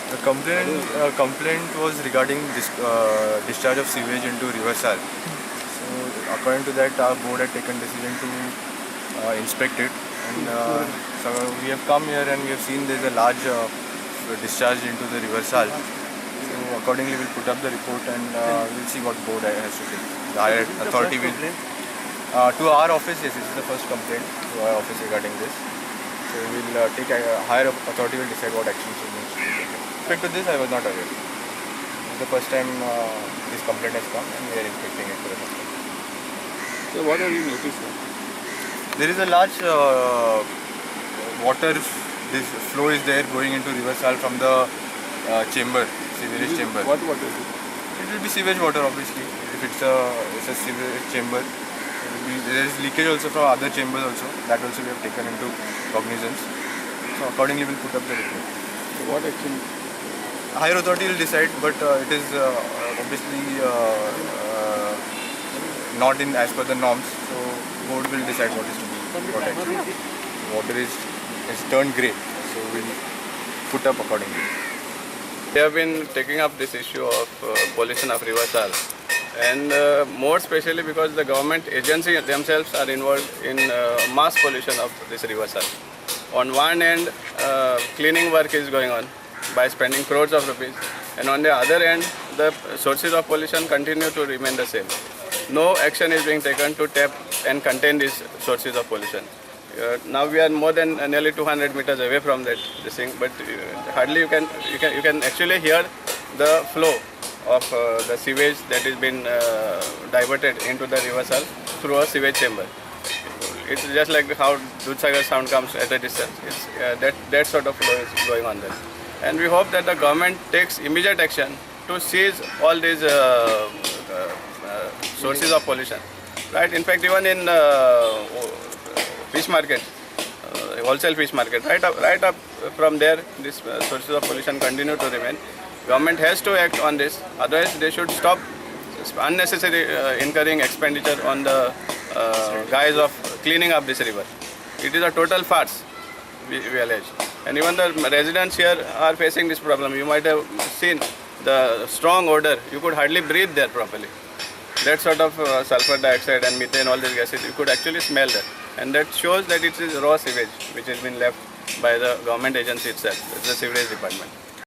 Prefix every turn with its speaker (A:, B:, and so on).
A: The complaint was regarding discharge of sewage into River Sal. So according to that, our board had taken decision to inspect it, and so we have come here and we have seen there is a large discharge into the River Sal. So accordingly, we'll put up the report and we'll see what board has to take. The higher authority will to our office. Yes, this is the first complaint to our office regarding this. So we'll take a higher authority will decide what action should be taken. With respect to this, I was not aware. This is the first time this complaint has come and we are inspecting it for the first time.
B: So what have you noticed?
A: There is a large water, this flow is there going into River Sal from the chamber, sewerage chamber.
B: What water is it?
A: It will be sewage water obviously. If it's a sewage chamber, there is leakage also from other chambers also. That also we have taken into cognizance. So accordingly we will put up the report.
B: So what action?
A: Higher authority will decide, but it is obviously not in as per the norms. So board will decide what is to be what action. Water is turned grey, so we'll put up accordingly.
C: We have been taking up this issue of pollution of River Sal, and more especially because the government agencies themselves are involved in mass pollution of this River Sal. On one end, cleaning work is going on by spending crores of rupees, and on the other end, the sources of pollution continue to remain the same. No action is being taken to tap and contain these sources of pollution. Now we are more than nearly 200 meters away from that this thing, but hardly you can actually hear the flow of the sewage that is been diverted into the River Sal through a sewage chamber. It's just like how Dudhsagar sound comes at a distance. It's, that sort of flow is going on there, and we hope that the government takes immediate action to seize all these sources of pollution. Right? In fact, even in fish market, wholesale fish market, right up from there, these sources of pollution continue to remain. Government has to act on this, otherwise they should stop unnecessary incurring expenditure on the guise of cleaning up this river. It is a total farce, we allege. And even the residents here are facing this problem. You might have seen the strong odor. You could hardly breathe there properly. That sort of sulfur dioxide and methane, all these gases, you could actually smell that. And that shows that it is raw sewage which has been left by the government agency itself, the sewerage department.